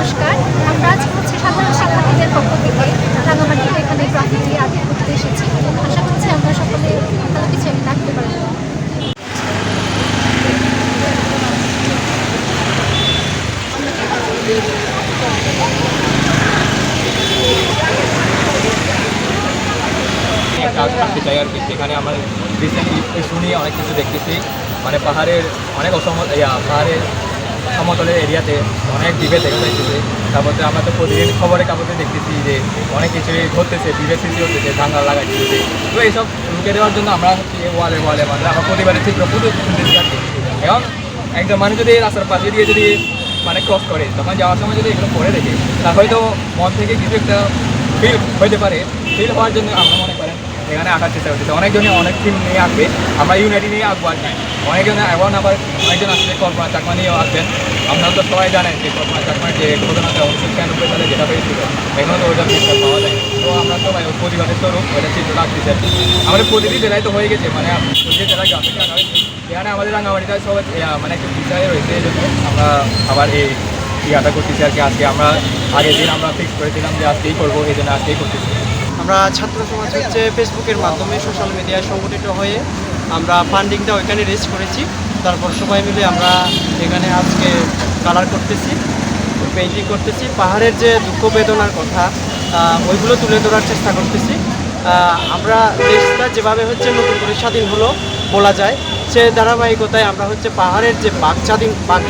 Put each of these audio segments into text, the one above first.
নমস্কার। আমরা আজকে সাধারণ শিক্ষার্থীদের পক্ষ থেকে রাঙামাটিতে এখানে গ্রাফিতি আর্ট করতে এসেছি। আশা করছি আমরা সকলে ভালো কিছু রাখতে পারবো। কাজ করতে চাই আর কি। সেখানে আমার রিসেন্টলি ইস্যু নিয়ে অনেক কিছু দেখতেছি, মানে পাহাড়ের অনেক পাহাড়ের সমতলের এরিয়াতে অনেক ডিবেট দেখা যাইতেছে। তারপরে আমরা তো প্রতিদিন খবরের কাগজে দেখতেছি যে অনেক কিছুই ঘটতেছে, ডিবেট সৃষ্টি হতেছে, দাঙ্গা লাগাইতেছে। তো এইসব রুখে দেওয়ার জন্য আমরা হচ্ছে ওয়ালে মানে আমরা প্রতিবারের চিত্র পুজো শুনতেছি আর কি। এবং একজন মানুষ যদি রাস্তার পাশে দিয়ে যদি মানে ক্রস করে, তখন যাওয়ার সময় যদি এগুলো করে দেখে, তাহলে হয়তো মন থেকে কিছু একটা ফিল হইতে পারে। ফিল হওয়ার জন্য আমরা মনে করেন এখানে আঁকার চেষ্টা করতেছি। অনেকজনে অনেক থিম নিয়ে আঁকবে, আমরা ইউনাইটি নিয়ে আঁকবো আর কি। অনেকজনে এখন আবার অনেকজন আসলে কল্পনা চাকমা নিয়েও আসবেন। আপনারা তো সবাই জানেন যে কল্পনা চাকমার যে ঘটনাটা 1996 সালে যেটা হয়েছিল, এখনও তো ওইটার চিত্র পাওয়া যায়। তো আমরা সবাই পরিবারের স্বরূপ ওইটা চিত্র রাখতেছি আর কি। আমাদের প্রতিটি জেলায় তো হয়ে গেছে, মানে প্রতিটি জেলায় গ্রাফিক আঁকা হয়েছে। এখানে আমাদের রাঙামাটিটা সবাই মানে একটু বিষয় রয়েছে, এই জন্য আমরা আবার এই ইয়াটা করতেছি আর কি। আজকে আমরা আগের দিন আমরা ফিক্স করেছিলাম যে আজকেই করবো, এই জন্য আজকেই করতেছি। আমরা ছাত্র সমাজ হচ্ছে ফেসবুকের মাধ্যমে সোশ্যাল মিডিয়ায় সংগঠিত হয়ে আমরা ফান্ডিংটা ওইখানে রেজ করেছি। তারপর সবাই মিলে আমরা এখানে আজকে কালার করতেছি, পেইন্টিং করতেছি। পাহাড়ের যে দুঃখ বেদনার কথা ওইগুলো তুলে ধরার চেষ্টা করতেছি। আমরা দেশটা যেভাবে হচ্ছে নতুন করে স্বাধীন হলো বলা যায়, সে ধারাবাহিকতায় আমরা হচ্ছে পাহাড়ের যে বাক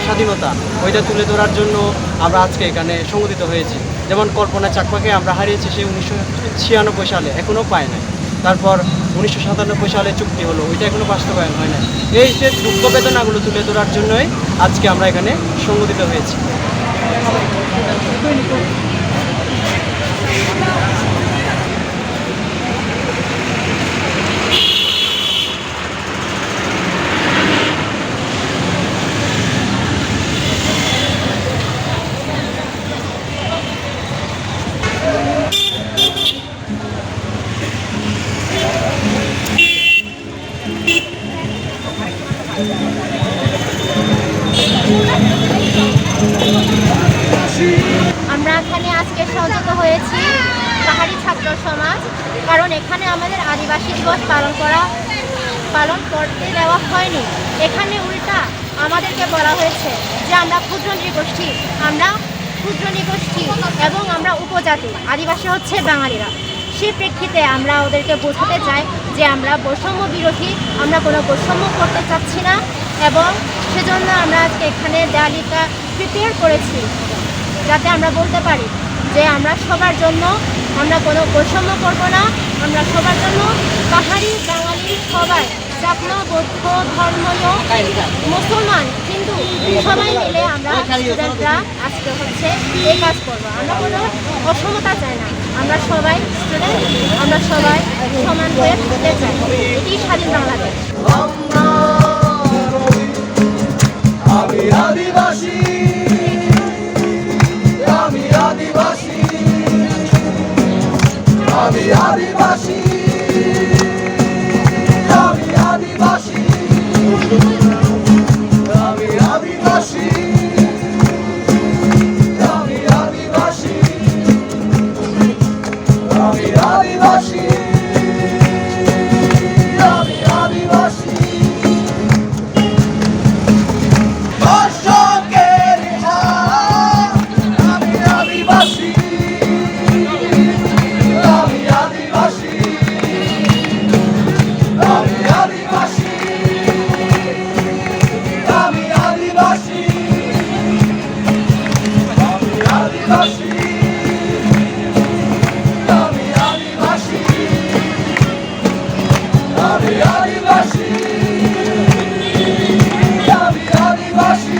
স্বাধীনতা ওইটা তুলে ধরার জন্য আমরা আজকে এখানে সংগঠিত হয়েছি। যেমন কল্পনা চাকমাকে আমরা হারিয়েছি সেই 1996 সালে, এখনও পায় নাই। তারপর 1997 সালে চুক্তি হলো, ওইটা এখনও বাস্তবায়ন হয় না। এই যে দুঃখ বেদনাগুলো তুলে ধরার জন্যই আজকে আমরা এখানে সংগঠিত হয়েছি। আমরা এখানে আজকে সংযুক্ত হয়েছি পাহাড়ি ছাত্র সমাজ, কারণ এখানে আমাদের আদিবাসী দিবস পালন করতে দেওয়া হয়নি। এখানে উল্টা আমাদেরকে বলা হয়েছে যে আমরা ক্ষুদ্র নৃগোষ্ঠী এবং আমরা উপজাতি, আদিবাসী হচ্ছে বাঙালিরা। সেই প্রেক্ষিতে আমরা ওদেরকে বোঝাতে চাই যে আমরা বৈষম্য বিরোধী, আমরা কোনো বৈষম্য করতে চাচ্ছি না। এবং সেজন্য আমরা আজকে এখানে তালিকা প্রিপেয়ার করেছি, যাতে আমরা বলতে পারি যে আমরা সবার জন্য, আমরা কোনো বৈষম্য করব না। আমরা সবার জন্য, পাহাড়ি বাঙালি সবাই, চাকমা, বৌদ্ধ, ধর্মীয়, মুসলমান, হিন্দু সবাই মিলে আমরা স্টুডেন্টরা আজকে হচ্ছে এই কাজ করবো। আমরা কোনো অসমতা চাই না, আমরা সবাই স্টুডেন্ট, আমরা সবাই সমান হয়ে থাকতে চাই। এটি স্বাধীন বাংলাদেশ। আমি আদিবাসী, আমি আদিবাসী, আমি আদিবাসী, আমি আদিবাসী, আমি আদিবাসী, আমি আদিবাসী, আমি আদিবাসী, আমি আদিবাসী।